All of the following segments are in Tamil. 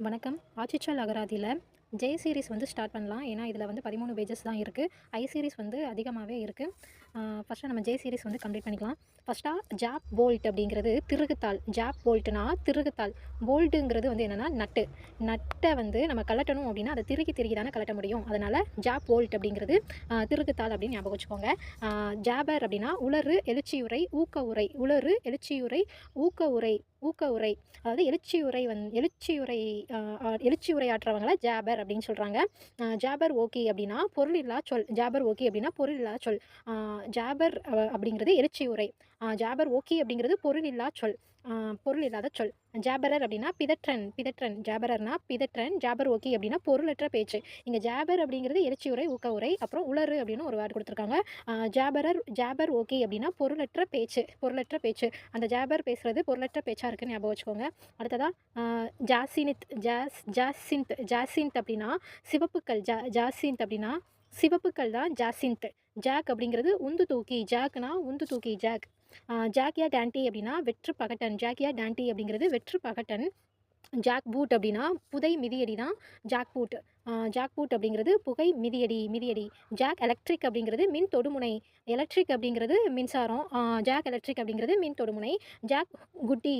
வணக்கம். ஆச்சிச்சல் அகராதியில ஜே சீரிஸ் வந்து ஸ்டார்ட் பண்ணலாம். ஏன்னா, இதில வந்து 13 பேஜஸ் தான் இருக்கு. ஐ சீரிஸ் வந்து அதிகமாவே இருக்கு. ஃபர்ஸ்ட்டு நம்ம ஜே சீரிஸ் வந்து கம்ப்ளீட் பண்ணிக்கலாம். ஃபர்ஸ்ட்டா ஜாப் போல்ட் அப்படிங்கிறது திருகுத்தாள். ஜாப் போல்ட்னா திருகுத்தாள். போல்ட்டுங்கிறது வந்து என்னன்னா நட்டு. நட்ட வந்து நம்ம கழட்டணும் அப்படின்னா, அத திருகி திருகி தானே கழட்ட முடியும். அதனால ஜாப் போல்ட் அப்படிங்கிறது திருகுத்தாள் அப்படின்னு ஞாபகம் வச்சுக்கோங்க. ஜாபர் அப்படின்னா உலரு, எழுச்சியுரை, ஊக்க உரை. உலரு, எழுச்சியுரை, ஊக்க உரை. ஊக்க உரை. அதாவது எழுச்சி உரையாற்றவங்கள ஜாபர் அப்படின்னு சொல்கிறாங்க. ஜாபர் ஓகி அப்படின்னா பொருளில்லா சொல். ஜாபர் ஓகி அப்படின்னா பொருளில்லா சொல். ஜாபர் அப்படிங்கிறது எழுச்சி உரை. ஜாபர் ஓகி அப்படிங்கிறது பொருளில்லா சொல். பொருள் இல்லாத சொல். ஜாபரர் அப்படின்னா பிதற்றன். பிதற்றன் ஜாபரர்னா பிதற்றன். ஜாபர் ஓகி அப்படின்னா பொருளற்ற பேச்சு. இங்கே ஜாபர் அப்படிங்கிறது எழுச்சி உரை, ஊக்க உரை. அப்புறம் உலரு அப்படின்னு ஒரு வேர்டு கொடுத்துருக்காங்க. ஜாபர் ஓகி அப்படின்னா பொருளற்ற பேச்சு. பொருளற்ற பேச்சு. அந்த ஜாபர் பேசுறது பொருளற்ற பேச்சா இருக்குன்னு ஞாபகம் வச்சுக்கோங்க. அடுத்ததா ஜாசிந்த் அப்படின்னா சிவப்புக்கள். ஜாசிந்த் அப்படின்னா சிவப்புக்கள் தான் ஜாசிந்த். ஜாக் அப்படிங்கிறது உந்து தூக்கி. ஜாக்னா உந்து தூக்கி. ஜாக்கியா டான்டி அப்படின்னா வெற்று பகட்டன். ஜாக்கியா டான்டி அப்படிங்கிறது வெற்று பகட்டன். ஜாக் பூட் அப்படின்னா புதை மிதியடி தான் ஜாக் பூட். ஜாக் பூட் அப்படிங்கிறது புகை மிதியடி. ஜாக் எலக்ட்ரிக் அப்படிங்கிறது மின் தொடுமுனை. எலக்ட்ரிக் அப்படிங்கிறது மின்சாரம். ஜாக் எலக்ட்ரிக் அப்படிங்கிறது மின் தொடுமுனை. ஜாக் குட்டி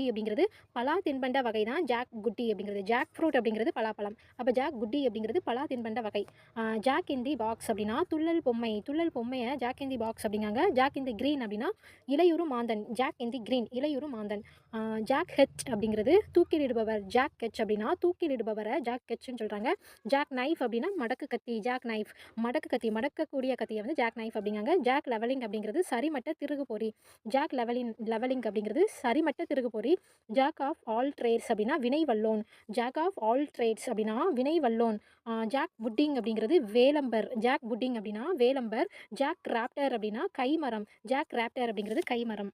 அப்படிங்கிறது பலா தின்பண்ட வகை தான் ஜாக் குட்டி அப்படிங்கிறது. ஜாக் ஃப்ரூட் அப்படிங்கிறது பலாப்பழம். அப்போ ஜாக் குட்டி அப்படிங்கிறது பலா தின்பண்ட வகை. ஜாக் இன் தி பாக்ஸ் அப்படின்னா துள்ளல் பொம்மை. துள்ளல் பொம்மையை ஜாக் இன் தி பாக்ஸ் அப்படிங்காங்க. ஜாக் இன் தி கிரீன் அப்படின்னா இலையுறு மாந்தன். ஜாக் இன் தி கிரீன் இலையுறு மாந்தன். ஜாக் ஹெச் அப்படிங்கிறது தூக்கிலிடுபவர். ஜாக் கெச் அப்படின்னா தூக்கிலிடுபவரை ஜாக் கெச்ன்னு சொல்கிறாங்க. ஜாக் நைஃப் அப்படின்னா மடக்கு கத்தி. ஜாக் நைஃப் மடக்கு கத்தி. மடக்கக்கூடிய கத்தியை வந்து ஜாக் நைஃப் அப்படிங்காங்க. ஜாக் லெவலிங் அப்படிங்கிறது சரிமட்ட திருகு பொறி. ஜாக் லெவலிங் அப்படிங்கிறது சரிமட்ட திருகு பொறி. ஜாக் ஆஃப் ஆல் ட்ரேட்ஸ் அப்படின்னா வினை வல்லோன். ஜாக் ஆஃப் ஆல் ட்ரேட்ஸ் அப்படின்னா வினை வல்லோன். ஜாக் புட்டிங் அப்படிங்கிறது வேலம்பர். ஜாக் புட்டிங் அப்படின்னா வேலம்பர். ஜாக் ராப்டர் அப்படின்னா கைமரம். ஜாக் ராப்டர் அப்படிங்கிறது கைமரம்.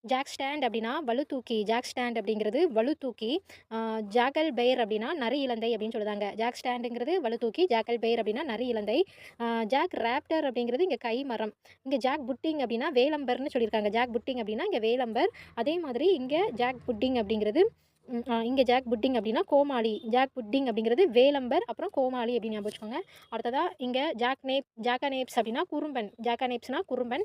ஜாக் ஸ்டாண்ட் அப்படின்னா வலுத்தூக்கி. ஜாக் ஸ்டாண்ட் அப்படிங்கிறது வலுத்தூக்கி. ஜாக்கல் பெயர் அப்படின்னா நரி இலந்தை அப்படின்னு சொல்லுதாங்க. ஜாக் ஸ்டாண்டுங்கிறது வலுத்தூக்கி. ஜாக்கல் பெயர் அப்படின்னா நரி இலந்தை. ஜாக் ராப்டர் அப்படிங்கிறது இங்கே கை மரம். இங்கே ஜாக் புட்டிங் அப்படின்னா வேலம்பர்னு சொல்லியிருக்காங்க. ஜாக் புட்டிங் அப்படின்னா இங்கே வேலம்பர். அதே மாதிரி இங்கே ஜாக் புட்டிங் அப்படிங்கிறது இங்கே ஜாக் புட்டிங் அப்படின்னா கோமாளி. ஜாக் புட்டிங் அப்படிங்கிறது வேலம்பர் அப்புறம் கோமாளி அப்படின்னு ஞாபகம் வச்சுக்கோங்க. அடுத்ததாக இங்கே ஜாக்கனேப்ஸ் அப்படின்னா குறும்பன். ஜாக்கனேப்ஸ்னா குறும்பன்.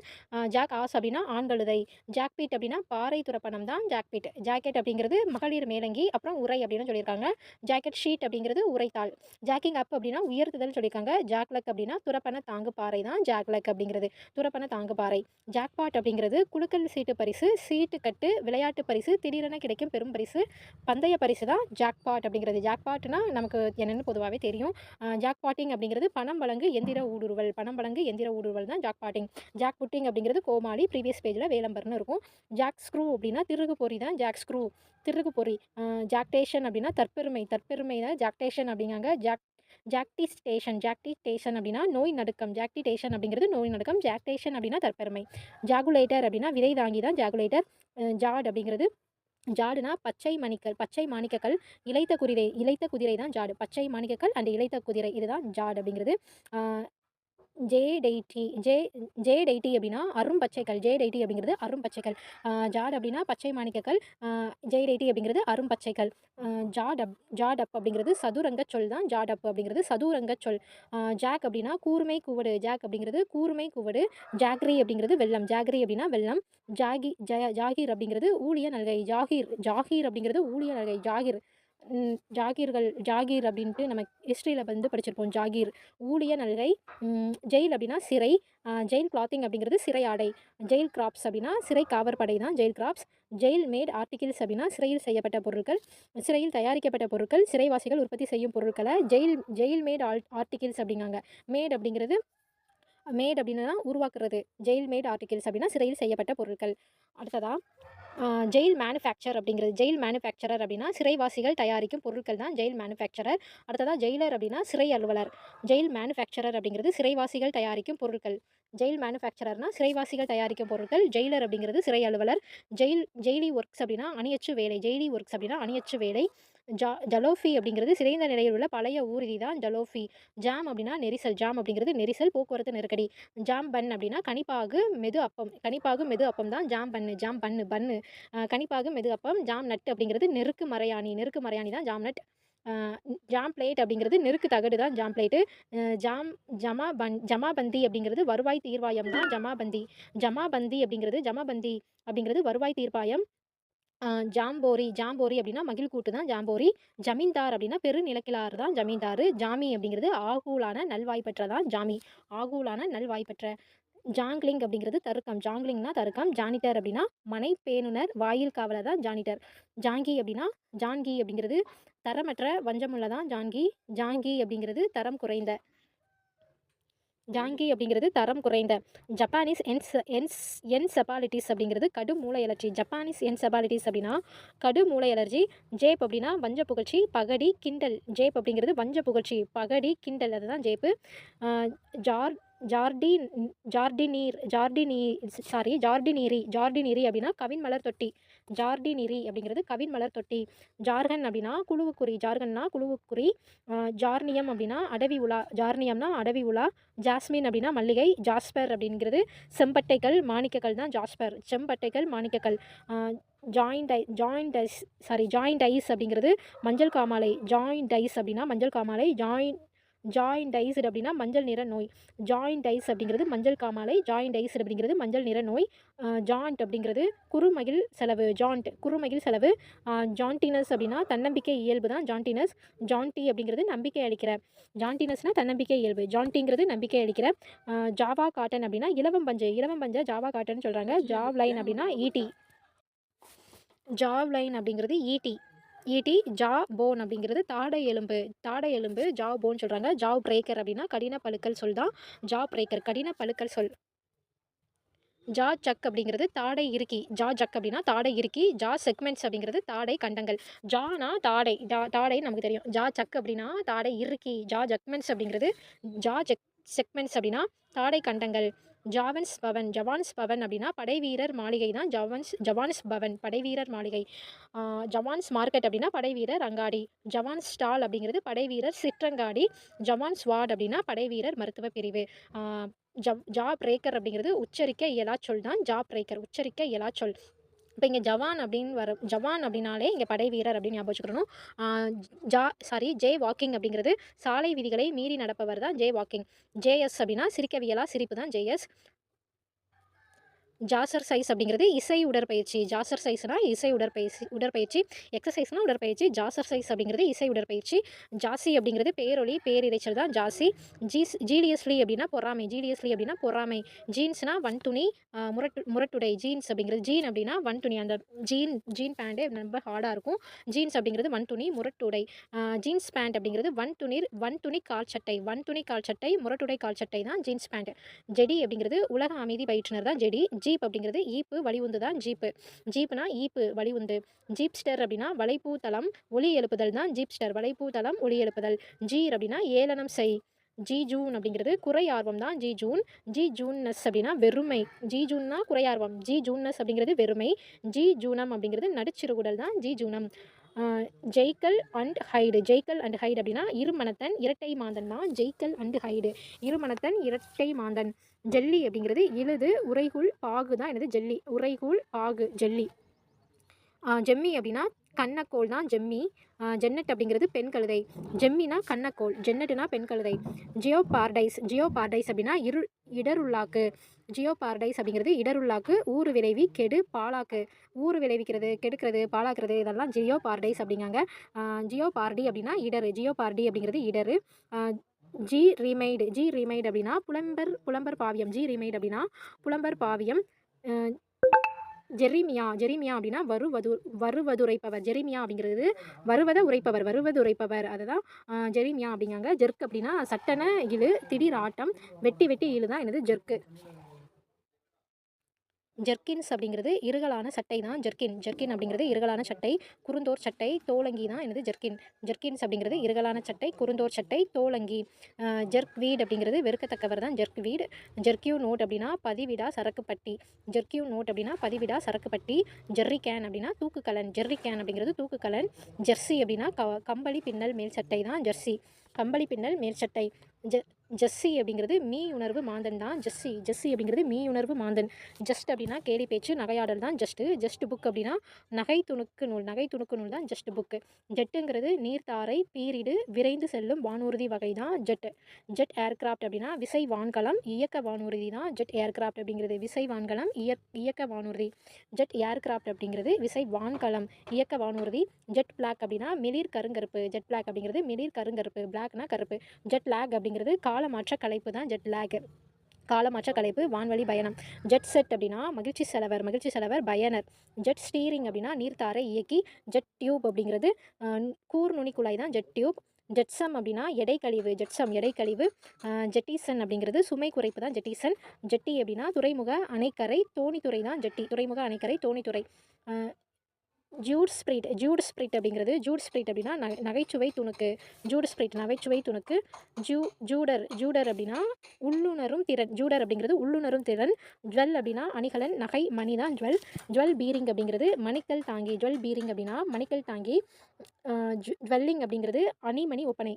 ஜாக் ஆஸ் அப்படின்னா ஆண்கழுதை. ஜாக்பீட் அப்படின்னா பாறை துரப்பணம் தான் ஜாக்பீட். ஜாக்கெட் அப்படிங்கிறது மகளிர் மேலங்கி அப்புறம் உரை அப்படின்னு சொல்லியிருக்காங்க. ஜாக்கெட் ஷீட் அப்படிங்கிறது உரைத்தாள். ஜாக்கிங் அப் அப்படின்னா உயர்த்துதல் சொல்லியிருக்காங்க. ஜாக்லக் அப்படின்னா துரப்பன தாங்கு பாறை தான் ஜாக்லக் அப்படிங்கிறது. துரப்பன தாங்கு பாறை. ஜாக்பாட் அப்படிங்கிறது குலுக்கல் சீட்டு பரிசு. சீட்டு கட்டு விளையாட்டு பரிசு திடீரென கிடைக்கும் பெரும் பரிசு. பந்தய பரிசு தான் ஜாக்பாட் அப்படிங்கிறது. ஜாக்பாட்னா நமக்கு என்னென்னு பொதுவாகவே தெரியும். ஜாக்பாட்டிங் அப்படிங்கிறது பணம் வழங்கு எந்திர ஊடுருவல். பணம் வழங்கு எந்திர ஊடுருவல் தான் ஜாக்பாட்டிங். ஜாக் புட்டிங் அப்படிங்கிறது கோமாளி. ப்ரீவியஸ் பேஜில் வேலம்பர்னு இருக்கும். ஜாக் ஸ்க்ரூ அப்படின்னா திருகு பொறி தான் ஜாக் ஸ்க்ரூ. திருகு பொறி. ஜாக்டேஷன் அப்படின்னா தற்பெருமை. தற்பெருமை தான் ஜாக்டேஷன் அப்படிங்காங்க. ஜாக்டிஸ்டேஷன் அப்படின்னா நோய் நடுக்கம். ஜாக்டிடேஷன் அப்படிங்கிறது நோய் நடுக்கம். ஜாக்டேஷன் அப்படின்னா தற்பெருமை. ஜாகுலேட்டர் அப்படின்னா விதை தாங்கி தான் ஜாகுலேட்டர். ஜாட் அப்படிங்கிறது ஜாடுனா பச்சை மணிக்கல். பச்சை மாணிக்கக்கல். இளைத்த குதிரை தான் ஜாடு. பச்சை மாணிக்கக்கல் அண்ட் இளைத்த குதிரை இதுதான் ஜாட் அப்படிங்கிறது. ஜேடெய்டி அப்படின்னா அரும்பச்சைக்கல். ஜேடெய்டி அப்படிங்கிறது அரும்பச்சைக்கல். ஜாட் அப்படின்னா பச்சை மாணிக்கக்கல். ஜேடெய்டி அப்படிங்கிறது அரும்பச்சைக்கல். ஜாட் அப் அப்படிங்கிறது சதுரங்க சொல் தான் ஜாட் அப் அப்படிங்கிறது சதுரங்க சொல். ஜாக் அப்படின்னா கூர்மை குவடு. ஜாக் அப்படிங்கிறது கூர்மை குவடு. ஜாக்ரி அப்படிங்கிறது வெள்ளம். ஜாக்ரி அப்படின்னா வெள்ளம். ஜாகீர் அப்படிங்கிறது ஊழிய நல்கை. ஜாகீர் அப்படிங்கிறது ஊழிய நல்கை. ஜாகீர் அப்படின்ட்டு நம்ம ஹிஸ்ட்ரியில் வந்து படிச்சிருப்போம். ஜாகீர் ஊழிய நல்கை. ஜெயில் அப்படின்னா சிறை. ஜெயில் கிளாத்திங் அப்படிங்கிறது சிறை ஆடை. ஜெயில் கிராப்ஸ் அப்படின்னா சிறை காவற்படை தான் jail corps. Jail made articles அப்படின்னா சிறையில் செய்யப்பட்ட பொருட்கள். சிறையில் தயாரிக்கப்பட்ட பொருட்கள். சிறைவாசிகள் உற்பத்தி செய்யும் பொருட்களை ஜெயில் மேட் ஆர்டிகிள்ஸ் அப்படிங்காங்க. மேட் அப்படின்னா உருவாக்குறது. ஜெயில் மேட் ஆர்டிகிள்ஸ் அப்படின்னா சிறையில் செய்யப்பட்ட பொருட்கள். அடுத்ததாக ஜெயில் மேனுஃபேக்சர் அப்படிங்கிறது. ஜெயில் மேனுஃபேக்சரர் அப்படின்னா சிறைவாசிகள் தயாரிக்கும் பொருட்கள் தான் ஜெயில் மேனுஃபேக்சரர். அடுத்ததாக ஜெயிலர் அப்படின்னா சிறை அலுவலர். ஜெயில் மேனுஃபேக்சரர் அப்படிங்கிறது சிறைவாசிகள் தயாரிக்கும் பொருட்கள். ஜெயில் மேனுஃபேக்சரர்னா சிறைவாசிகள் தயாரிக்கும் பொருட்கள். ஜெயிலர் அப்படிங்கிறது சிறை அலுவலர். ஜெயிலி ஒர்க்ஸ் அப்படின்னா அணியச்சு வேலை. ஜெயிலி ஒர்க்ஸ் அப்படின்னா அணியச்சு வேலை. ஜலோஃபி அப்படிங்கிறது சிதைந்த நிலையில் உள்ள பழைய ஊர்தி தான் ஜலோஃபி. ஜாம் அப்படின்னா நெரிசல். ஜாம் அப்படிங்கிறது நெரிசல், போக்குவரத்து நெருக்கடி. ஜாம் பன் அப்படின்னா கணிப்பாகு மெது அப்பம். கணிப்பாகு மெது அப்பம் தான் ஜாம் பன்னு. ஜாம் பன்னு பன்னு கணிப்பாகு மெது அப்பம். ஜாம் நட் அப்படிங்கிறது நெருக்கு மரையாணி. நெருக்கு மரையாணி தான் ஜாம் நட். ஜாம் பிளேட் அப்படிங்கிறது நெருக்கு தகடு தான் ஜாம் பிளேட்டு. ஜாம் ஜமாபந்தி அப்படிங்கிறது வருவாய் தீர்வாயம் தான் ஜமாபந்தி. ஜமாபந்தி அப்படிங்கிறது வருவாய் தீர்ப்பாயம். ஜாம்போரி ஜாம்போரி அப்படின்னா மகிழ்கூட்டு தான் ஜாம்போரி. ஜமீன்தார் அப்படின்னா பெருநிலக்கிழார் தான் ஜமீன்தார். ஜாமி அப்படிங்கிறது ஆகூலான நல்வாய்ப்பற்ற தான் ஜாமி. ஆகூலான நல்வாய்ப்பற்ற. ஜாங்லிங் அப்படிங்கிறது தருக்கம். ஜாங்லிங்னா தருக்கம். ஜானிட்டர் அப்படின்னா மனை பேணுனர் வாயில் காவலர் தான் ஜானிட்டர். ஜாங்கி அப்படின்னா ஜான்கி அப்படிங்கிறது தரமற்ற வஞ்சமுள்ள தான் ஜான்கி. ஜாங்கி அப்படிங்கிறது தரம் குறைந்த. ஜாங்கி அப்படிங்கிறது தரம் குறைந்த. ஜப்பானீஸ் என்செபாலிட்டிஸ் அப்படிங்கிறது கடும் மூளை அலர்ஜி. ஜப்பானீஸ் என்செபாலிட்டிஸ் அப்படின்னா கடும் மூளை அலர்ஜி. ஜேப் அப்படின்னா வஞ்ச புகழ்ச்சி, பகடி, கிண்டல். ஜேப் அப்படிங்கிறது வஞ்ச புகழ்ச்சி, பகடி, கிண்டல், அதுதான் ஜேப்பு. ஜார் ஜார்டின் ஜார்டினீர் ஜார்டினீ ஜார்டினீரி அப்படின்னா கவின் மலர் தொட்டி. ஜார்டினிரி அப்படிங்கிறது கவின் மலர் தொட்டி. ஜார்கன் அப்படின்னா குழுவுக்குறி. ஜார்கன்னா குழுவுக்குறி. ஜார்னியம் அப்படின்னா அடவி உலா. ஜார்னியம்னா அடவி உலா. ஜாஸ்மின் அப்படின்னா மல்லிகை. ஜாஸ்பர் அப்படிங்கிறது செம்பட்டைகள் மாணிக்கக்கல் தான் ஜாஸ்பர். செம்பட்டைகள் மாணிக்கக்கல். ஜாயிண்ட் ஐஸ் அப்படிங்கிறது மஞ்சள் காமாலை. ஜாயிண்ட் ஐஸ் அப்படின்னா மஞ்சள் காமாலை. ஜாயின்டைஸ்டு அப்படின்னா மஞ்சள் நிற நோய். ஜாயின்டைஸ் அப்படிங்கிறது மஞ்சள் காமாலை. ஜாயின்டைஸ்டு அப்படிங்கிறது மஞ்சள் நிற நோய். ஜாண்ட் அப்படிங்கிறது குறுமகிழ் செலவு. குறுமகிழ் செலவு. ஜான்டினஸ் அப்படின்னா தன்னம்பிக்கை இயல்பு தான் ஜான்டினஸ். ஜான்டி அப்படிங்கிறது நம்பிக்கை அளிக்கிற. ஜான்டினஸ்னால் தன்னம்பிக்கை இயல்பு. ஜான்டிங்கிறது நம்பிக்கை அளிக்கிற. ஜாவா காட்டன் அப்படின்னா இலவம் பஞ்சை ஜாவா காட்டன் சொல்கிறாங்க. ஜாவ் லைன் அப்படின்னா ஈட்டி. ஜாவ் லைன் அப்படிங்கிறது ஈட்டி. ஜா போன் அப்படிங்கிறது தாடை எலும்பு ஜாவ் போன் சொல்கிறாங்க. ஜாவ் பிரேக்கர் அப்படின்னா கடின பழுக்கல் சொல் தான் ஜாவ் பிரேக்கர், கடின பழுக்கல் சொல். ஜா சக் அப்படிங்கிறது தாடை இறுக்கி. ஜா ஜக் அப்படின்னா தாடை இறுக்கி. ஜா செக்மெண்ட்ஸ் அப்படிங்கிறது தாடை கண்டங்கள். ஜானா தாடை, தாடை நமக்கு தெரியும். ஜா சக் அப்படின்னா தாடை இறுக்கி. ஜா ஜக்மெண்ட்ஸ் அப்படிங்கிறது ஜா செக்மெண்ட்ஸ் அப்படின்னா தாடை கண்டங்கள். ஜவான்ஸ் பவன் அப்படின்னா படை வீரர் மாளிகை தான் ஜவான்ஸ் பவன், படை வீரர் மாளிகை. ஜவான்ஸ் மார்க்கெட் அப்படின்னா படை வீரர் அங்காடி. ஜவான்ஸ் ஸ்டால் அப்படிங்கிறது படை வீரர் சிற்றங்காடி. ஜவான்ஸ் வார்டு அப்படின்னா படை வீரர் மருத்துவ பிரிவு. ஜா பிரேக்கர் அப்படிங்கிறது உச்சரிக்க இயலா சொல் தான் ஜா பிரேக்கர், உச்சரிக்க இயலா சொல். இப்போ இங்கே ஜவான் அப்படின்னாலே இங்கே படை வீரர் அப்படின்னு ஞாபகம் வச்சுக்கணும். ஜே வாக்கிங் அப்படிங்கிறது சாலை விதிகளை மீறி நடப்பவர் தான் ஜே வாக்கிங். ஜேஎஸ் அப்படின்னா சிரிக்கவியலா சிரிப்பு தான் ஜேஎஸ். ஜாசர்சைஸ் அப்படிங்கிறது இசை உடற்பயிற்சி. ஜாசர்சைஸ்னா இசை உடற்பயிற்சி. எக்ஸசைஸ்னால் உடற்பயிற்சி. ஜாசர்சைஸ் அப்படிங்கிறது இசை உடற்பயிற்சி. ஜாசி அப்படிங்கிறது பேரொலி பேரிரைச்சல் தான் ஜாசி. ஜீலியஸ்லி அப்படின்னா பொறாமை. ஜீன்ஸ்னா வன்துணி, முரட்டுடை. ஜீன்ஸ் அப்படிங்கிறது ஜீன் அப்படின்னா வன்துணி. அந்த ஜீன் பேண்ட்டு ரொம்ப ஹார்டாக இருக்கும். ஜீன்ஸ் அப்படிங்கிறது வன்துணி, முரட்டுடை. ஜீன்ஸ் பேண்ட் அப்படிங்கிறது வன்துணி கால் சட்டை, முரட்டுடை கால் சட்டை தான் ஜீன்ஸ் பேண்ட். ஜெடி அப்படிங்கிறது உலக அமைதி பயிற்றுனர் தான் ஜெடி. ஜீப் அப்படிங்கிறது ஈப்பு வழிவுந்து தான் ஜீப்பு. ஜீப்னா ஈப்பு வழிவுந்து. ஜீப்ஸ்டர் அப்படின்னா வலைப்பூ தளம் ஒலி எழுப்புதல் தான் ஜீப்ஸ்டர், வலைப்பூ தளம் ஒலி எழுப்புதல். ஜீர் அப்படின்னா ஏளனம் செய். ஜி ஜூன் அப்படிங்கிறது குறை ஆர்வம் தான் ஜி ஜூன். ஜி ஜூன்னஸ் அப்படின்னா வெறுமை. ஜி ஜூன்னா குறை ஆர்வம். ஜி ஜூன்னஸ் அப்படிங்கிறது வெறுமை. ஜி ஜூனம் அப்படிங்கிறது நடுச்சிறுகுடல் தான் ஜி ஜூனம். ஜெய்கல் அண்ட் ஹைடு அப்படின்னா இருமனத்தன் இரட்டை மாந்தன் தான் ஜெய்கல் அண்ட் ஹைடு, இருமனத்தன் இரட்டை மாந்தன். ஜெல்லி அப்படிங்கிறது இழுது உரைகுள் பாகு தான் என்னது ஜெல்லி, உரைகுள் பாகு ஜெல்லி. ஜெம்மி அப்படின்னா கண்ணக்கோள் தான் ஜெம்மி. ஜென்னட் அப்படிங்கிறது பெண் கழுதை. ஜெம்மினா கண்ணக்கோள், ஜென்னட்னா பெண் கழுதை. ஜியோபார்டைஸ் அப்படின்னா இடருள்ளாக்கு. ஜியோபார்டைஸ் அப்படிங்கிறது இடருள்ளாக்கு. ஊறு விளைவி கெடு பாலாக்கு. ஊறு விளைவிக்கிறது, கெடுக்கிறது, பாலாக்குறது, இதெல்லாம் ஜியோபார்டைஸ் அப்படிங்காங்க. ஜியோபார்டி அப்படின்னா இடரு. ஜியோபார்டி அப்படிங்கிறது இடரு. ஜி ரீமைடு அப்படின்னா புலம்பர் பாவியம். ஜி ரீமைடு அப்படின்னா புலம்பர் பாவியம். ஜெரிமியா அப்படின்னா வருவதுரைப்பவர். ஜெரிமியா அப்படிங்கிறது வருவது உரைப்பவர் அதுதான் ஜெரிமியா அப்படிங்காங்க. ஜெர்க் அப்படின்னா சட்டன இழு, திடீர் ஆட்டம், வெட்டி இழு தான் என்னது ஜெர்க்கு. ஜெர்கின்ஸ் அப்படிங்கிறது இறுகலான சட்டை தான் ஜெர்கின். ஜெர்கின் அப்படிங்கிறது இறுகலான சட்டை. குறுந்தோர் சட்டை, தோலங்கி தான் என்னது ஜெர்கின். ஜெர்கின்ஸ் அப்படிங்கிறது இறுகலான சட்டை, குறுந்தோர் சட்டை, தோலங்கி. ஜெர்க் வீட் அப்படிங்கிறது வெறுக்கத்தக்கவர் தான் ஜெர்க் வீட். ஜெர்க்யூ நோட் அப்படின்னா பதிவிடா சரக்குப்பட்டி. ஜெர்க்யூ நோட் அப்படின்னா பதிவிடா சரக்குப்பட்டி. ஜெர்ரி கேன் அப்படின்னா தூக்குக்கலன். ஜெர்ரி கேன் அப்படிங்கிறது தூக்குக்கலன். ஜெர்சி அப்படின்னா கம்பளி பின்னல் மேல் சட்டை தான் ஜெர்சி. கம்பளி பின்னல் மேல் சட்டை. ஜெஸ்ஸி அப்படிங்கிறது மீயுணர்வு மாந்தன் தான் ஜெஸ்ஸி. ஜெஸ்ஸி அப்படிங்கிறது மீயுணர்வு மாந்தன். ஜஸ்ட் அப்படின்னா கேலி பேச்சு நகையாடல் தான் ஜஸ்ட்டு. ஜஸ்ட் புக் அப்படின்னா நகை துணுக்கு நூல். நகை துணுக்கு நூல் தான் ஜஸ்ட் புக்கு. ஜெட்டுங்கிறது நீர்த்தாரை பீரிடு விரைந்து செல்லும் வானூர்தி வகை தான் ஜெட்டு. ஜெட் ஏர்கிராஃப்ட் அப்படின்னா விசை வான்கலம் இயக்க வானூர்தி தான் ஜெட் ஏர்கிராஃப்ட் அப்படிங்கிறது. விசை வான்கலம் இயக்க வானூர்தி. ஜெட் ஏர்கிராஃப்ட் அப்படிங்கிறது விசை வான்கலம் இயக்க வானூர்தி. ஜெட் பிளாக் அப்படின்னா மிளிர் கருங்கருப்பு. ஜெட் பிளாக் அப்படிங்கிறது மிளிர் கருங்கருப்பு. பிளாக்னா கருப்பு. ஜெட் லேக் அப்படிங்கிறது காலமாற்ற கலைப்பு தான் ஜெட் லேக். காலமாற்ற கலைப்பு வான்வழி பயணம். ஜெட் செட் அப்படின்னா மகிழ்ச்சி செலவர். மகிழ்ச்சி செலவர் பயனர். ஜெட் ஸ்டீரிங் அப்படின்னா நீர்த்தாரை இயக்கி. ஜெட் டியூப் அப்படிங்கிறது கூர்நுனி குழாய் தான் ஜெட் டியூப். ஜெட்சம் அப்படின்னா எடைக்கழிவு. ஜெட்சம் எடைக்கழிவு. ஜெட்டிசன் அப்படிங்கிறது சுமை குறைப்பு தான் ஜெட்டிசன். ஜெட்டி அப்படின்னா துறைமுக அணைக்கரை தோணித்துறை தான் ஜெட்டி. துறைமுக அணைக்கரை தோணித்துறை. ஜூட் ஸ்பிரிட் அப்படிங்கிறது ஜூட் ஸ்பிரிட் அப்படின்னா நகைச்சுவை துணுக்கு. ஜூட் ஸ்பிரிட் நகைச்சுவை துணுக்கு. ஜூடர் அப்படின்னா உள்ளுணரும் திறன். ஜூடர் அப்படிங்கிறது உள்ளுணரும் திறன். ஜுவல் அப்படின்னா அணிகலன் நகை மணி தான் ஜுவல். ஜுவல் பீரிங் அப்படிங்கிறது மணிக்கல் தாங்கி. ஜுவல் பீரிங் அப்படின்னா மணிக்கல் தாங்கி. ஜுவல்லிங் அப்படிங்கிறது அணிமணி ஒப்பனை.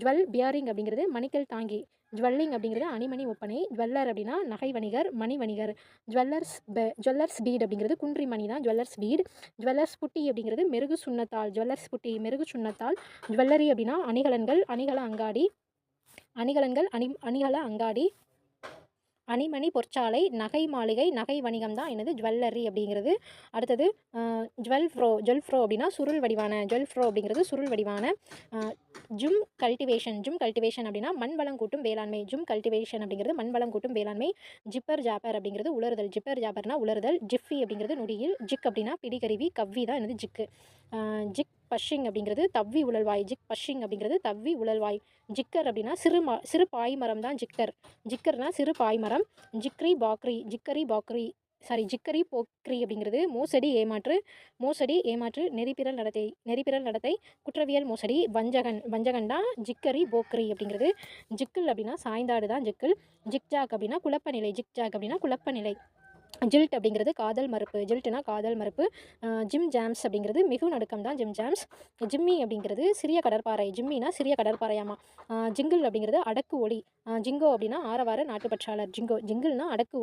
ஜுவல் பியரிங் அப்படிங்கிறது மணிக்கல் தாங்கி. ஜுவல்லிங் அப்படிங்கிறது அணிமணி ஒப்பனை. ஜுவல்லர் அப்படின்னா நகை வணிகர் மணி வணிகர். ஜுவல்லர்ஸ் பீட் அப்படிங்கிறது குன்றி மணி தான் ஜுவல்லர்ஸ் பீட். ஜுவல்லர்ஸ் புட்டி அப்படிங்கிறது மெருகு சுண்ணத்தால். ஜுவல்லர்ஸ் புட்டி மெருகு சுண்ணத்தால். ஜுவல்லரி அப்படின்னா அணிகலன்கள் அணிகல அங்காடி. அணிகலன்கள் அணிகல அங்காடி. அணிமணி பொற்சாலை நகை மாளிகை நகை வணிகம் தான் என்னது ஜுவல்லரி அப்படிங்கிறது. அடுத்தது ஜுவல் ஃப்ரோ அப்படின்னா சுருள் வடிவான. ஜுவல் ஃப்ரோ அப்படிங்கிறது சுருள் வடிவான. ஜும் கல்டிவேஷன் அப்படின்னா மண் வளம் கூட்டும் வேளாண்மை. ஜும் கல்டிவேஷன் அப்படிங்கிறது மண் வளம் கூட்டும் வேளாண்மை. ஜிப்பர் ஜாப்பர் அப்படிங்கிறது உலருதல். ஜிப்பர் ஜாப்பர்னா உலருதல். ஜிஃபி அப்படிங்கிறது நொடியில். ஜிக் அப்படின்னா பிடிகருவி கவ்வி தான் என்னது ஜிக்கு. ஜிக் பஷிங் அப்படிங்கிறது தவ்வி உழல்வாய். ஜிக் பஷிங் அப்படிங்கிறது தவ்வி உழல்வாய். ஜிக்கர் அப்படின்னா சிறு பாய்மரம் தான் ஜிக்கர். ஜிக்கர்னா சிறு பாய்மரம். ஜிக்கரி போக்ரி அப்படிங்கிறது மோசடி ஏமாற்று நெறிப்பிரல் நடத்தை குற்றவியல் மோசடி. வஞ்சகன் தான் ஜிக்கரி போக்ரி அப்படிங்கிறது. ஜிக்கிள் அப்படின்னா சாய்ந்தாடு தான் ஜிக்கிள். ஜிக்ஜாக் அப்படின்னா குழப்பநிலை. ஜில்ட் அப்படிங்கிறது காதல் மறுப்பு. ஜில்ட்னா காதல் மறுப்பு. ஜிம் ஜாம்ஸ் அப்படிங்கிறது மிகு நடுக்கம் தான் ஜிம் ஜாம்ஸ். ஜிம்மி அப்படிங்கிறது சிறிய கடற்பாறை. ஜிம்மினா சிறிய கடற்பாறையாமா. ஜிங்கிள் அப்படிங்கிறது அடக்கு ஒளி. ஜிங்கோ அப்படின்னா ஆரவார நாட்டுப்பற்றாளர். ஜிங்கிள்னா அடுக்கு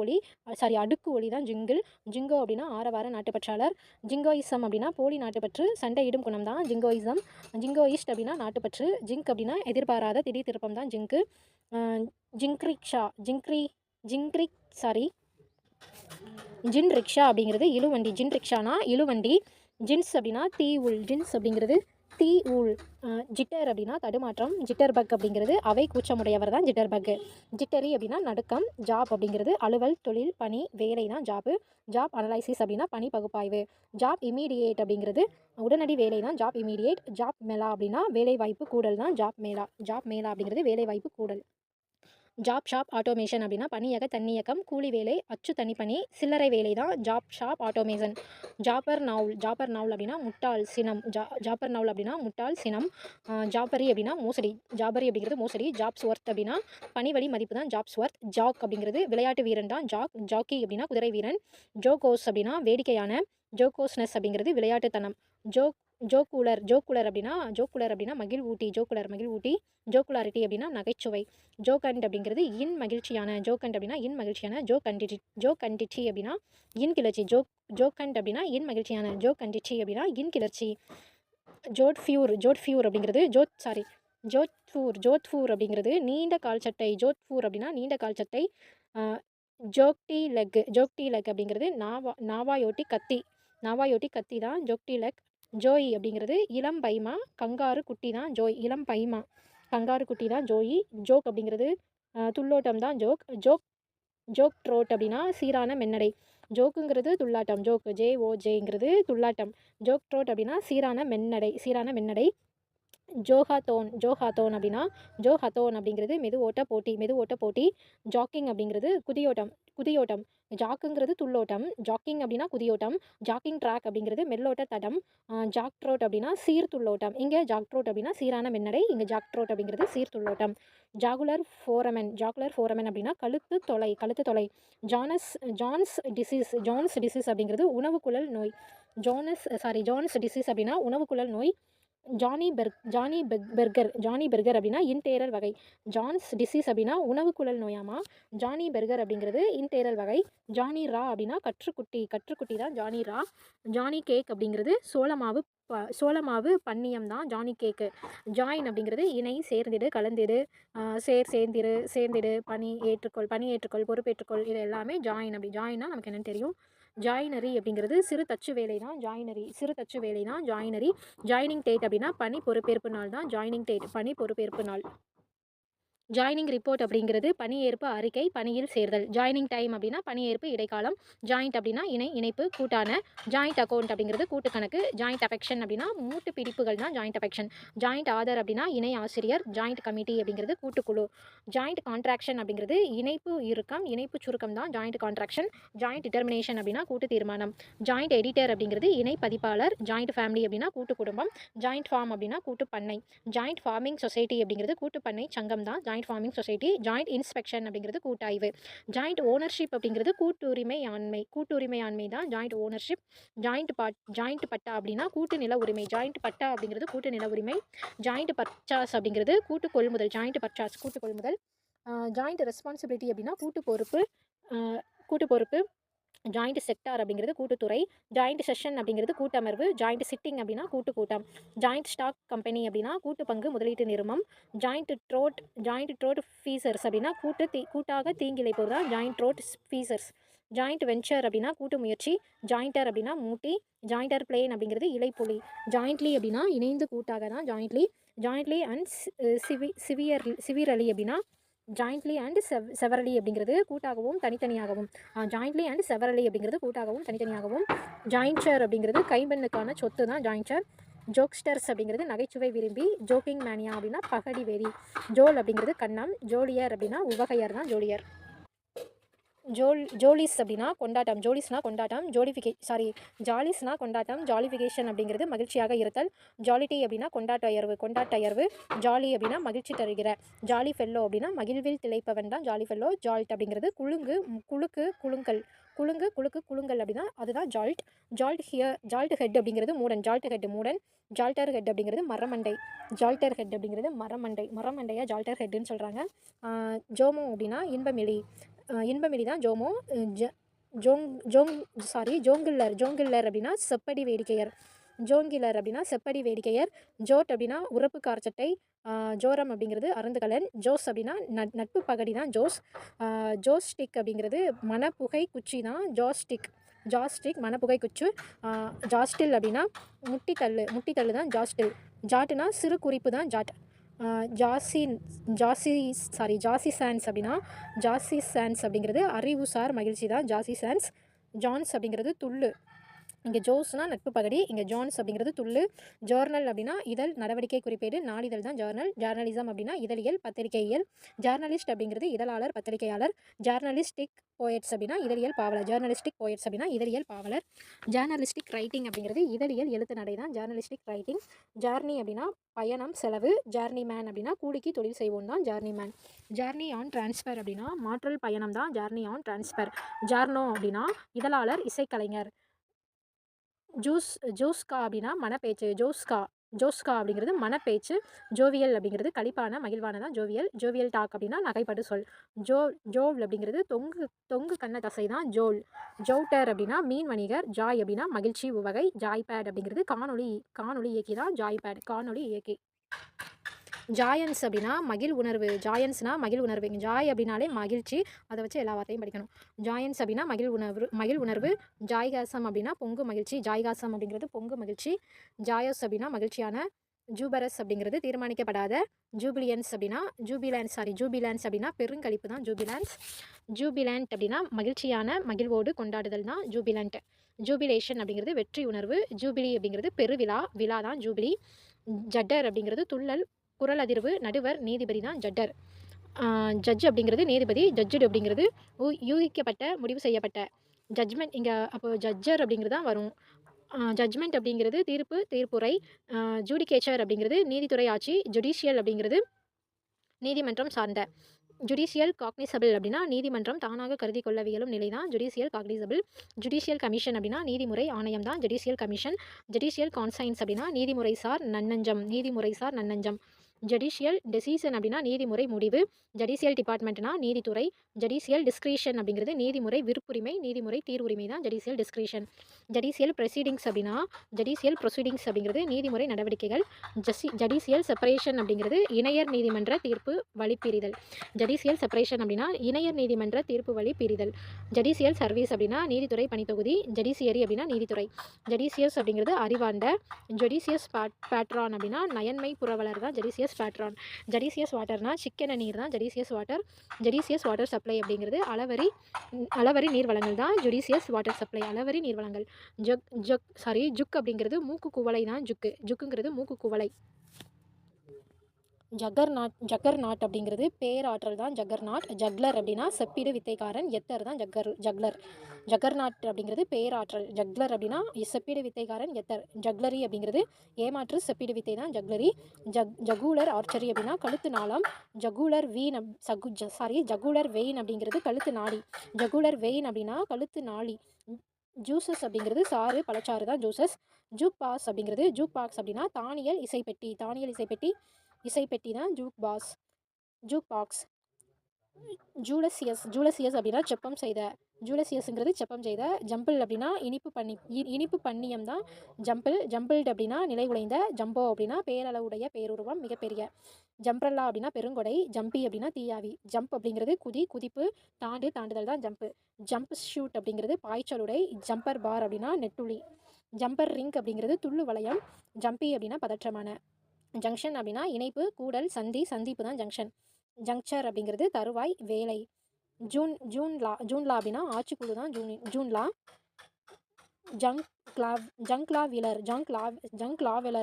ஒளி தான் ஜிங்கிள். ஜிங்கோ அப்படின்னா ஆரவார நாட்டுப்பற்றாளர். ஜிங்கோயிசம் அப்படின்னா போலி நாட்டுப்பற்று சண்டையிடும் குணம் தான் ஜிங்கோயிசம். ஜிங்கோயிஸ்ட் அப்படின்னா நாட்டுப்பற்று. ஜிங்க் அப்படின்னா எதிர்பாராத திடீர் திருப்பம் தான் ஜிங்கு. ஜின் ரிக்ஷா அப்படிங்கிறது இழுவண்டி. ஜின் ரிக்ஷானா இழுவண்டி. ஜின்ஸ் அப்படின்னா ஜின்ஸ் அப்படிங்கிறது தீ ஊல். ஜிட்டர் அப்படின்னா தடுமாற்றம். ஜிட்டர் பக் அப்படிங்கிறது அவை கூச்சமுடையவர் தான் ஜிட்டர் பக். ஜிட்டரி அப்படின்னா நடுக்கம். ஜாப் அப்படிங்கிறது அலுவல் தொழில் பணி வேலை தான் ஜாப்பு. ஜாப் அனலைசிஸ் அப்படின்னா பணி பகுப்பாய்வு. ஜாப் இமீடியேட் அப்படிங்கிறது உடனடி வேலை தான் ஜாப் இமீடியேட். ஜாப் மேலா அப்படின்னா வேலை வாய்ப்பு கூடல் தான் ஜாப் மேலா அப்படிங்கிறது வேலை வாய்ப்பு கூடல். ஜாப் ஷாப் ஆட்டோமேஷன் அப்படின்னா பணியக தன்னியக்கம் கூலி வேலை அச்சு தனிப்பணி சில்லறை வேலை தான் ஜாப் ஷாப் ஆட்டோமேஷன். ஜாப்பர் நவுல் அப்படின்னா முட்டாள் சினம். ஜாப்பர் நவுல் அப்படின்னா முட்டாள் சினம். ஜாப்பரி அப்படின்னா மோசடி. ஜாபரி அப்படிங்கிறது மோசடி. ஜாப்ஸ் ஒர்த் அப்படின்னா பணிவழி மதிப்பு தான் ஜாப்ஸ் ஒர்த். ஜாக் அப்படிங்கிறது விளையாட்டு வீரன் தான் ஜாக்கி அப்படின்னா குதிரை வீரன். ஜோகோஸ் அப்படின்னா வேடிக்கையான. ஜோகோஸ்னஸ் அப்படிங்கிறது விளையாட்டுத்தனம். ஜோக்குலர் அப்படின்னா மகிழ்வூட்டி. மகிழ்வூட்டி. ஜோக்குலாரிட்டி அப்படின்னா நகைச்சுவை. ஜோகண்ட் அப்படிங்கிறது மகிழ்ச்சியான. ஜோகண்ட் அப்படின்னா மகிழ்ச்சியான. ஜோகண்டிட்டி அப்படின்னா கிளர்ச்சி. ஜோகண்ட் அப்படின்னா மகிழ்ச்சியான. ஜோகண்டிட்டி அப்படின்னா கிளர்ச்சி. ஜோட்ஃபியூர் அப்படிங்கிறது ஜோத்ஃபூர் அப்படிங்கிறது நீண்ட கால் சட்டை. ஜோத்ஃபூர் அப்படின்னா நீண்ட கால் சட்டை. ஜோக்டி லெக் அப்படிங்கிறது நாவாயோட்டி கத்தி தான் ஜோக்டி லெக். ஜோய் அப்படிங்கிறது இளம் பைமா கங்காரு குட்டி தான் ஜோய். இளம் பைமா கங்காரு குட்டி தான் ஜோயி. ஜோக் அப்படிங்கிறது துள்ளோட்டம் தான் ஜோக் ட்ரோட் அப்படின்னா சீரான மென்னடை. ஜோக்குங்கிறது துள்ளாட்டம். ஜேங்கிறது துள்ளாட்டம். ஜோக் ட்ரோட் அப்படின்னா சீரான மென்னடை. ஜோஹாத்தோன் அப்படிங்கிறது மெது ஓட்ட போட்டி. ஜாக்கிங் அப்படிங்கிறது குதியோட்டம். ஜாக்குங்கிறது துள்ளோட்டம், ஜாக்கிங் அப்படின்னா குதியோட்டம், ஜாக்கிங் ட்ராக் அப்படிங்கிறது மெல்லோட்ட தடம், ஜாக் ட்ரோட் அப்படின்னா சீர்துள்ளோட்டம். இங்கே ஜாக் ட்ரோட் அப்படின்னா சீரான மென்னடை, இங்கே ஜாக் ட்ரோட் அப்படிங்கிறது சீர்துள்ளோட்டம். ஜாகுலர் ஃபோரமன் அப்படின்னா கழுத்து தொலை. ஜானஸ் ஜான்ஸ் டிசீஸ் அப்படிங்கிறது உணவுக்குழல் நோய். ஜான்ஸ் டிசீஸ் அப்படின்னா உணவுக்குழல் நோய். ஜானி பெர்கர் அப்படின்னா இன்டேரல் வகை. ஜான்ஸ் டிசீஸ் அப்படின்னா உணவுக்குழல் நோயாமா. ஜானி பெர்கர் அப்படிங்கிறது இன்டேரல் வகை. ஜானி ரா அப்படின்னா கற்றுக்குட்டி தான் ஜானி ரா. ஜானி கேக் அப்படிங்கிறது சோளமாவு பன்னியம் தான் ஜானி கேக்கு. ஜாயின் அப்படிங்கிறது இணை, சேர்ந்திடு, கலந்திடு, சேர்ந்திடு, பணி ஏற்றுக்கொள், பொறுப்பேற்றுக்கொள், இது எல்லாமே ஜாயின். ஜாயின்னா நமக்கு என்னென்னு தெரியும். ஜாயினரி அப்படிங்கிறது சிறு தச்சு வேலை தான் ஜாயினரி. ஜாயினிங் டேட் அப்படின்னா பணி பொறுப்பேற்பு நாள் தான் ஜாயினிங் டேட், பணி பொறுப்பேற்பு நாள். ஜாயினிங் ரிப்போர்ட் அப்படிங்கிறது பணியேற்பு அறிக்கை, பணியில் சேர்தல். ஜாயினிங் டைம் அப்படின்னா பணியேற்பு இடைக்காலம். ஜாயிண்ட் அப்படின்னா இணைப்பு, கூட்டான. ஜாயிண்ட் அக்கௌண்ட் அப்படிங்கிறது கூட்டுக்கணக்கு. ஜாயிண்ட் அஃபெக்ஷன் அப்படின்னா மூட்டு பிடிப்புகள் தான் ஜாயிண்ட் அஃபெக்ஷன். ஜாயிண்ட் ஆதர் அப்படின்னா இணை ஆசிரியர். ஜாயிண்ட் கமிட்டி அப்படிங்கிறது கூட்டுக்குழு. ஜாயிண்ட் கான்ட்ராக்ஷன் அப்படிங்கிறது இணைப்பு சுருக்கம் தான் ஜாயிண்ட் கான்ட்ராக்ஷன். ஜாயிண்ட் டிட்டர்மினேஷன் அப்படின்னா கூட்டு தீர்மானம். ஜாயிண்ட் எடிட்டர் அப்படிங்கிறது இணை பதிப்பாளர். ஜாயிண்ட் ஃபேமிலி அப்படின்னா கூட்டு குடும்பம். ஜாயிண்ட் ஃபார்ம் அப்படின்னா கூட்டு பண்ணை. ஜாயிண்ட் ஃபார்மிங் சொசைட்டி அப்படிங்கிறது கூட்டு பண்ணை சங்கம் தான் joint farming society. Joint inspection அப்படிங்கிறது கூட்டாய்வு. ஜாயிண்ட் ஓனர்ஷிப் அப்படிங்கிறது கூட்டுரிமை ஆண்மை தான் ஜாயிண்ட் ஓனர்ஷிப். ஜாயிண்ட் பட்டா அப்படின்னா கூட்டு நில உரிமை. ஜாயிண்ட் பட்டா அப்படிங்கிறது கூட்டு நில உரிமை. ஜாயிண்ட் பர்ச்சாஸ் அப்படிங்கிறது கூட்டு கொள்முதல். ஜாயிண்ட் ரெஸ்பான்சிபிலிட்டி அப்படின்னா கூட்டு பொறுப்பு. ஜாயிண்ட் செக்டார் அப்படிங்கிறது கூட்டுத்துறை. ஜாயிண்ட் செஷன் அப்படிங்கிறது கூட்டமர்வு. ஜாயிண்ட் சிட்டிங் அப்படின்னா கூட்டம். ஜாயிண்ட் ஸ்டாக் கம்பெனி அப்படின்னா கூட்டு பங்கு முதலீட்டு நிறுவனம். ஜாயிண்ட் ட்ரோட் ஃபீசர்ஸ் அப்படின்னா கூட்டாக தீங்கிழைப்பவர் தான் ஜாயிண்ட் ட்ரோட் ஃபீசர்ஸ். ஜாயிண்ட் வெஞ்சர் அப்படின்னா கூட்டு முயற்சி. ஜாயிண்டர் அப்படின்னா மூட்டி. ஜாயிண்டர் பிளேன் அப்படிங்கிறது இலைப்புலி. ஜாயிண்ட்லி அப்படின்னா இணைந்து கூட்டாக தான் ஜாயிண்ட்லி அண்ட் சிவியர்லி அப்படின்னா ஜாயிண்ட்லி அண்ட் செவரலி அப்படிங்கிறது கூட்டாகவும் தனித்தனியாகவும். ஜாயின்ச்சர் அப்படிங்கிறது கைம்பெண்ணுக்கான சொத்து தான் ஜாயின்ச்சர். ஜோக்ஸ்டர்ஸ் அப்படிங்கிறது நகைச்சுவை விரும்பி. ஜோக்கிங் மேனியா அப்படின்னா பகடி வெறி. ஜோல் அப்படிங்கிறது கன்னம். ஜோலியர் அப்படின்னா உவகையர் தான் ஜோலியர். ஜோலிஸ் அப்படின்னா கொண்டாட்டம். ஜாலிஸ்னா கொண்டாட்டம். ஜாலிஃபிகேஷன் அப்படிங்கிறது மகிழ்ச்சியாக இருத்தல். ஜாலிட்டி அப்படின்னா கொண்டாட்டயர்வு. ஜாலி அப்படின்னா மகிழ்ச்சி தருகிற. ஜாலி ஃபெல்லோ அப்படின்னா மகிழ்வில் திளைப்பவன் தான் ஜாலி ஃபெல்லோ. ஜால்ட் அப்படிங்கிறது குலுங்கல் அப்படின்னா அதுதான் ஜால்ட். ஜால்ட் ஹெட் அப்படிங்கிறது மூடன். ஜால்டர் ஹெட் அப்படிங்கிறது மரமண்டையா ஜால்டர் ஹெட்டுன்னு சொல்கிறாங்க. ஜோமோ அப்படின்னா இன்பமெளி தான் ஜோமோ. ஜோங்கில்லர் அப்படின்னா செப்படி வேடிக்கையர். ஜோட் அப்படின்னா உரப்பு கார்ச்சட்டை. ஜோரம் அப்படிங்கிறது அருந்துகலன். ஜோஸ் அப்படின்னா நட்பு பகடி தான் ஜோஸ். ஜோஸ்டிக் அப்படிங்கிறது மணப்புகை குச்சி தான் ஜாஸ்டிக் மணப்புகை குச்சு. ஜாஸ்டில் அப்படின்னா முட்டித்தள்ளு தான் ஜாஸ்டில். ஜாட்டுனா சிறு குறிப்பு தான் ஜாட். ஜாசி சான்ஸ் அப்படிங்கிறது அறிவுசார் மகிழ்ச்சி தான் ஜாசி சான்ஸ். ஜான்ஸ் அப்படிங்கிறது துள்ளு. இங்கே ஜோஸ்னா நட்பு பகடி, இங்கே ஜான்ஸ் அப்படிங்கிறது துள்ளு. ஜேர்னல் அப்படின்னா இதழ், நடவடிக்கை குறிப்பேடு, நாளிதழ் தான் ஜேர்னல். ஜேர்னலிசம் அப்படின்னா இதழியல், பத்திரிகையியல். ஜேர்னலிஸ்ட் அப்படிங்கிறது இதழாளர், பத்திரிகையாளர். ஜேர்னலிஸ்டிக் போயட்ஸ் அப்படின்னா இதழியல் பாவலர். ஜேர்னலிஸ்டிக் ரைட்டிங் அப்படிங்கிறது இதழியல் எழுத்து நடை தான் ஜேர்னலிஸ்டிக் ரைட்டிங். ஜேர்னி அப்படின்னா பயணம், செலவு. ஜேர்னி மேன் அப்படின்னா கூலிக்கு தொழில் செய்வோம் தான் journey man. Journey on transfer அப்படின்னா மாற்றல் பயணம் தான் ஜேர்னி ஆன் டிரான்ஸ்ஃபர். ஜார்னோ அப்படின்னா இதழாளர், இசைக்கலைஞர். ஜோஸ்கா அப்படின்னா மனப்பேச்சு. ஜோஸ்கா அப்படிங்கிறது மனப்பேச்சு. ஜோவியல் அப்படிங்கிறது களிப்பான மகிழ்வானதான் ஜோவியல் டாக் அப்படின்னா நகைப்படு சொல். ஜோவ் அப்படிங்கிறது தொங்கு கண்ண தசை தான் ஜோல். ஜோட்டர் அப்படின்னா மீன் வணிகர். ஜாய் அப்படின்னா மகிழ்ச்சி உவகை. ஜாய்பேட் அப்படிங்கிறது காணொளி இயக்கி தான் காணொளி இயக்கி. ஜாயன்ஸ் அப்படின்னா மகிழ் உணர்வு. ஜாய் அப்படின்னாலே மகிழ்ச்சி, அதை வச்சு எல்லா வார்த்தையும் படிக்கணும். ஜாயன்ஸ் அப்படின்னா மகிழ் உணர்வு. ஜாய்காசம் அப்படின்னா பொங்கு மகிழ்ச்சி. ஜாய்காசம் அப்படிங்கிறது பொங்கு மகிழ்ச்சி. ஜாயோஸ் அப்படின்னா மகிழ்ச்சியான. ஜூபரஸ் அப்படிங்கிறது தீர்மானிக்கப்படாத. ஜூபிலியன்ஸ் அப்படின்னா பெருங்களிப்பு தான் ஜூபிலாண்ட் அப்படின்னா மகிழ்ச்சியான, மகிழ்வோடு கொண்டாடுதல் தான் ஜூபிலாண்ட். ஜூபிலேஷன் அப்படிங்கிறது வெற்றி உணர்வு. ஜூபிலி அப்படிங்கிறது விழா தான் ஜூபிலி. ஜட்டர் அப்படிங்கிறது துள்ளல், குரல் அதிர்வு, நடுவர், நீதிபதி தான் ஜட்டர். ஜட்ஜ் அப்படிங்கிறது நீதிபதி, ஜட்ஜ்டு அப்படிங்கிறது யூகிக்கப்பட்ட, முடிவு செய்யப்பட்ட. ஜட்ஜ்மெண்ட் இங்கே அப்போ ஜட்ஜர் அப்படிங்கிறது தான் வரும். ஜட்ஜ்மெண்ட் அப்படிங்கிறது தீர்ப்பு, தீர்ப்புரை. ஜூடிகேச்சர் அப்படிங்கிறது நீதித்துறை ஆட்சி. ஜுடிஷியல் அப்படிங்கிறது நீதிமன்றம் சார்ந்த. ஜுடிஷியல் காக்னிசபிள் அப்படின்னா நீதிமன்றம் தானாக கருதி கொள்ள வியலும் நிலை தான் ஜுடிஷியல் காக்னிசபிள். ஜுடிஷியல் கமிஷன் அப்படின்னா நீதிமுறை ஆணையம் தான் ஜுடிஷியல் கமிஷன். ஜுடிஷியல் கான்சைன்ஸ் அப்படின்னா நீதிமுறைசார் நன்னஞ்சம், நீதிமுறைசார் நன்னஞ்சம். ஜுடிஷியல் டெசிஷன் அப்படின்னா நீதிமுறை முடிவு. ஜுடிஷியல் டிபார்ட்மெண்ட்னா நீதித்துறை. ஜுடிஷியல் டிஸ்கிரிஷன் அப்படிங்கிறது நீதிமுறை விருப்புரிமை, நீதிமுறை தீர்வுரிமை தான் ஜுடிஷியல் டிஸ்கிரிஷன். ஜுடிஷியல் ப்ரொசீடிங்ஸ் அப்படின்னா ஜுடிஷியல் ப்ரொசீடிங்ஸ் அப்படிங்கிறது நீதிமுறை நடவடிக்கைகள். ஜுடிஷியல் செப்பரேஷன் அப்படிங்கிறது இணையர் நீதிமன்ற தீர்ப்பு வழிப்பிரிதல். ஜுடிஷியல் செப்பரேஷன் அப்படின்னா இணையர் நீதிமன்ற தீர்ப்பு வழி பிரிதல். ஜுடிஷியல் சர்வீஸ் அப்படின்னா நீதித்துறை பணித்தொகுதி. ஜுடிஷியரி அப்படின்னா நீதித்துறை. ஜுடிஷியஸ் அப்படிங்கிறது அறிவார்ந்த. ஜுடிஷியஸ் பேட்ரான் அப்படின்னா நயன்மை புரவலர் தான் ஜுடிஷியஸ் பேட்ரான். ஜுடிஷியஸ் வாட்டர்னா சிக்கன நீர் தான் judicious water. Judicious water supply அப்படிங்கிறது அளவரி நீர் வளங்கள் தான் ஜுடிஷியஸ் வாட்டர் சப்ளை, அளவரி நீர் வளங்கள். ஜுக் அப்படிங்கிறது மூக்கு குவளை தான் ஜுக்குங்கிறது மூக்கு குவளை. ஜக்கர்நாட் அப்படிங்கிறது பேராற்றல் தான் ஜக்கர்நாட். ஜக்லர் அப்படின்னா செப்பீடு வித்தைக்காரன். எத்தர் தான் ஜக்லர். ஜக்கர்நாட் அப்படிங்கிறது பேராற்றல். ஜக்லர் அப்படின்னா செப்பீடு வித்தைக்காரன் எத்தர். ஜக்லரி அப்படிங்கிறது ஏமாற்று செப்பீடு வித்தை தான் ஜக்லரி. ஜகூலர் ஆர்ச்சரி அப்படின்னா கழுத்து நாளம். ஜகூலர் வெயின் அப்படிங்கிறது கழுத்து நாடி. ஜகூலர் வெயின் அப்படின்னா கழுத்து நாளி. ஜூசஸ் அப்படிங்கிறது சாறு பழச்சாறு தான் ஜூசஸ். ஜூக் பாக்ஸ் அப்படின்னா தானியல் இசைப்பெட்டி தான் ஜூக் பாக்ஸ். ஜூலசியஸ் அப்படின்னா செப்பம் செய்த. ஜூலசியஸுங்கிறது செப்பம் செய்த. ஜம்பிள் அப்படின்னா இனிப்பு பண்ணியம் தான் ஜம்பிள்டு அப்படின்னா நிலை உலைந்த. ஜம்போ அப்படின்னா பேரளவுடைய பேருருவம் மிகப்பெரிய. ஜம்ப்ரல்லா அப்படின்னா பெருங்கொடை. ஜம்பி அப்படின்னா தீயாவி. ஜம்ப் அப்படிங்கிறது குதிப்பு, தாண்டுதல் தான் ஜம்ப்பு. ஜம்ப் ஷூட் அப்படிங்கிறது பாய்ச்சலுடை. ஜம்பர் பார் அப்படின்னா நெட்டுளி. ஜம்பர் ரிங் அப்படிங்கிறது துள்ளு வளையம். ஜம்பி அப்படின்னா பதற்றமான. ஜங்ஷன் அப்படின்னா இணைப்பு, கூடல், சந்திப்பு தான் ஜங்ஷன். ஜங்க்சர் அப்படிங்கிறது தருவாய், வேலை. ஜூன்லா அப்படின்னா ஆட்சிக்குழு தான் ஜூன்லா. ஜங்க்லாவெலர்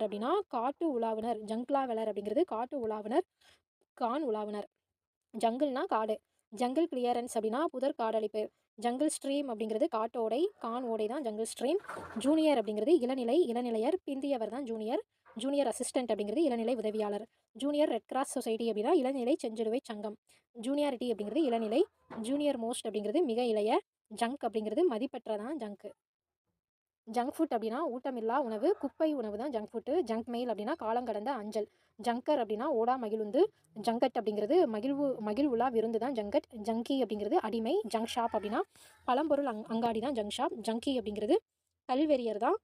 அப்படின்னா காட்டு உலாவுனர். ஜங்க்லாவெலர் அப்படிங்கிறது காட்டு உலாவுனர், கான் உலாவுனர். ஜங்கிள்னா காடு. ஜங்கிள் கிளியரன்ஸ் அப்படின்னா புதர் காடழிப்பு. ஜங்கிள் ஸ்ட்ரீம் அப்படிங்கிறது காட்டோடை, கான் ஓடை தான் ஜங்கிள் ஸ்ட்ரீம். ஜூனியர் அப்படிங்கிறது இளநிலையர், பிந்தியவர் தான் ஜூனியர். ஜூனியர் அசிஸ்டன்ட் அப்படிங்கிறது இளநிலை உதவியாளர். ஜூனியர் ரெட் கிராஸ் சொசைட்டி அப்படின்னா இளநிலை செஞ்சிலுவை சங்கம். ஜூனியாரிட்டி அப்படிங்கிறது இளநிலை. ஜூனியர் மோஸ்ட் அப்படிங்கிறது மிக இளைய. ஜங்க் அப்படிங்கிறது மதிப்பற்றதான் ஜங்க். ஜங்க் ஃபுட் அப்படின்னா ஊட்டமில்லா உணவு, குப்பை உணவு தான் ஜங்க் ஃபுட்டு. ஜங்க் மெயில் அப்படின்னா காலங்கடந்த அஞ்சல். ஜங்கர் அப்படின்னா ஓடா மகிழுந்து. ஜங்கட் அப்படிங்கிறது மகிழ்வுலா விருந்து தான் ஜங்கட். ஜங்கி அப்படிங்கிறது அடிமை. ஜங்க் ஷாப் அப்படின்னா பழம்பொருள் அங்காடி தான் ஜங்க் ஷாப். ஜங்கி அப்படிங்கிறது கல்வெறியர் தான்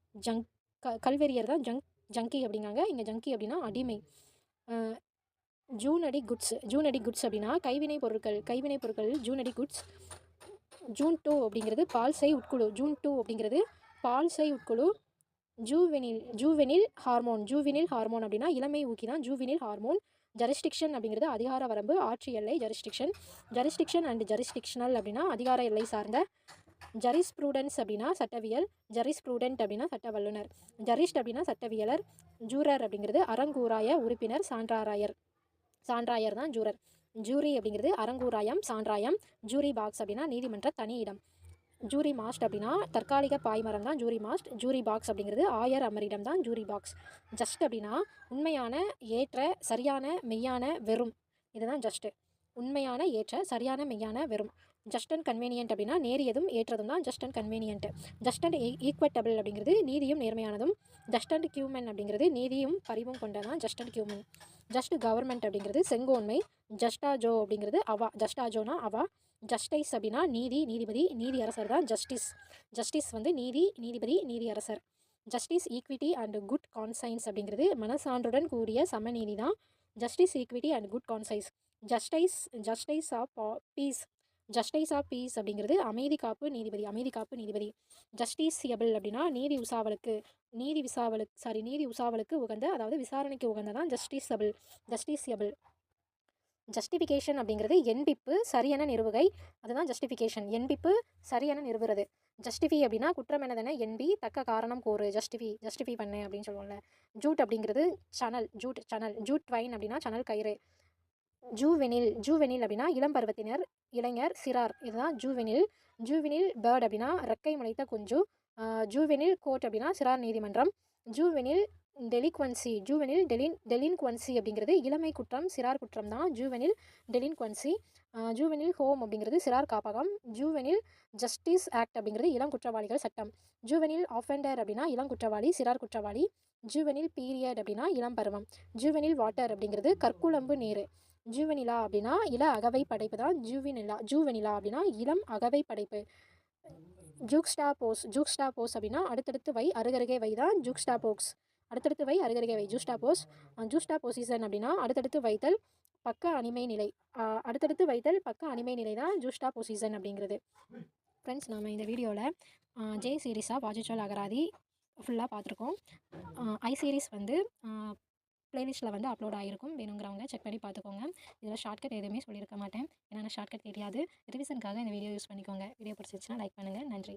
ஜங்கி அப்படிங்காங்க. இங்கே ஜங்கி அப்படின்னா அடிமை. ஜூனடி குட்ஸ் அப்படின்னா கைவினை பொருட்கள் ஜூனடி குட்ஸ். ஜூன் 2 அப்படிங்கிறது பால்சை உட்குழு. ஜூன் 2 அப்படிங்கிறது பால்சை உட்குழு. ஜூவெனில் ஹார்மோன் அப்படின்னா இளமை ஊக்கி தான் ஜூவெனில் ஹார்மோன். ஜரிஸ்டிக்ஷன் அப்படிங்கிறது அதிகார வரம்பு, ஆட்சி எல்லை. ஜரிஸ்டிக்ஷன் அண்ட் ஜரிஸ்டிக்ஷனல் அப்படின்னா அதிகார எல்லை சார்ந்த. ஜரிஸ்ப்ரூடன்ஸ் அப்படின்னா சட்டவியல். ஜரிஸ்ப்ரூடென்ட் அப்படின்னா சட்ட வல்லுனர். ஜரிஸ்ட் அப்படின்னா சட்டவியலர். ஜூரர் அப்படிங்கிறது அறங்கூறாய உறுப்பினர், சான்றாயர் தான் ஜூரர். ஜூரி அப்படிங்கிறது அறங்கூறாயம், சான்றாயம். ஜூரி பாக்ஸ் அப்படின்னா நீதிமன்ற தனி இடம். ஜூரி மாஸ்ட் அப்படின்னா தற்காலிக பாய்மரம் தான் ஜூரி மாஸ்ட். ஜூரி பாக்ஸ் அப்படிங்கிறது ஆயர் அமரிடம் தான் ஜூரி பாக்ஸ். ஜஸ்ட் அப்படின்னா உண்மையான, ஏற்ற, சரியான, மெய்யான, வெறும். இதுதான் ஜஸ்ட்டு. உண்மையான, ஏற்ற, சரியான, மெய்யான, வெறும். ஜஸ்ட் அண்ட் கன்வீனியன்ட் அப்படின்னா நேரியதும் ஏற்றதும் தான் just and convenient. Just and equitable அப்படிங்கிறது நீதியும் நேர்மையானதும். ஜஸ்ட் அண்ட் கியூமன் அப்படிங்கிறது நீதியும் பரிவும் கொண்டதான் just and humane. Just government அப்படிங்கிறது செங்கோன்மை. ஜஸ்டாஜோ அப்படிங்கிறது அவா. ஜஸ்டாஜோனா அவா. ஜஸ்டிஸ் அப்படின்னா நீதிபதி, நீதி அரசர் தான் ஜஸ்டிஸ் வந்து நீதிபதி, நீதி அரசர். Justice, equity and good conscience அப்படிங்கிறது மனசான்றுடன் கூடிய சமநீதி தான் justice, equity and good conscience. Justice of peace அப்படிங்கிறது அமைதி காப்பு நீதிபதி. ஜஸ்டிசியபிள் அப்படின்னா நீதி உசாவலுக்கு உகந்த, அதாவது விசாரணைக்கு உகந்ததான் ஜஸ்டிசியபிள். ஜஸ்டிஃபிகேஷன் அப்படிங்கிறது எண்பிப்பு, சரியென நிறுவுகை. அதுதான் ஜஸ்டிஃபிகேஷன். எண்பிப்பு, சரியென நிறுவுறது. ஜஸ்டிஃபை அப்படின்னா குற்றம் என்னதென எண்பி தக்க காரணம் கூறு. ஜஸ்டிஃபை பண்ணு அப்படின்னு சொல்லுவோம்ல. ஜூட் அப்படிங்கிறது சணல். ஜூட் ட்வைன் அப்படின்னா சணல் கயிறு. ஜூவெனில் ஜூவெனில் அப்படின்னா இளம் பருவத்தினர், இளைஞர், சிறார் இதுதான் ஜூவெனில். ஜூவெனில் பேர்ட் அப்படின்னா ரெக்கை முளைத்த குஞ்சு. ஜூவெனில் கோர்ட் அப்படின்னா சிறார் நீதிமன்றம். ஜூவெனில் டெலின்குவன்சி அப்படிங்கிறது இளமை குற்றம், சிறார் குற்றம் தான் ஜூவெனில் டெலின்குவன்சி. ஜூவெனில் ஹோம் அப்படிங்கிறது சிறார் காப்பகம். ஜூவெனில் ஜஸ்டிஸ் ஆக்ட் அப்படிங்கிறது இளம் குற்றவாளிகள் சட்டம். ஜூவெனில் ஆஃபெண்டர் அப்படின்னா இளம் குற்றவாளி, சிறார் குற்றவாளி. ஜூவெனில் பீரியட் அப்படின்னா இளம் பருவம். ஜூவெனில் வாட்டர் அப்படிங்கிறது கற்குழம்பு நீர். ஜூவெனிலா அப்படின்னா இள அகவை படைப்பு தான் ஜூவெனிலா அப்படின்னா இளம் அகவை படைப்பு. ஜூக்ஸ்டாபோஸ் அப்படின்னா அடுத்தடுத்து வை அருகருகே வை தான் ஜூக்ஸ்டாபோக்ஸ். அடுத்தடுத்து வை அருகருகே வை ஜூஸ்டாபோஸ். ஜூஸ்டாபோசிஷன் அப்படின்னா அடுத்தடுத்து வைத்தல் பக்க அணிமை நிலை. அடுத்தடுத்து வைத்தல் பக்க அணிமை நிலை தான் ஜூஸ்டாபோசிஷன் அப்படிங்கிறது. ஃப்ரெண்ட்ஸ், நம்ம இந்த வீடியோவில் ஜே சீரீஸாக வாஜிச்சல் அகராதி ஃபுல்லாக பார்த்துருக்கோம். ஐ சீரீஸ் வந்து ப்ளேலிஸ்ட்டில் வந்து அப்லோட் ஆகிருக்கும். வேணுங்கிறவங்க செக் பண்ணி பார்த்துக்கோங்க. இதில் ஷார்ட்கட் எதுவுமே சொல்லியிருக்க மாட்டேன், ஏன்னா ஷார்ட்கட் தெரியாது. ரிவிஷனுக்காக இந்த வீடியோ யூஸ் பண்ணிக்கோங்க. வீடியோ பிடிச்சிருச்சுன்னா லைக் பண்ணுங்கள். நன்றி.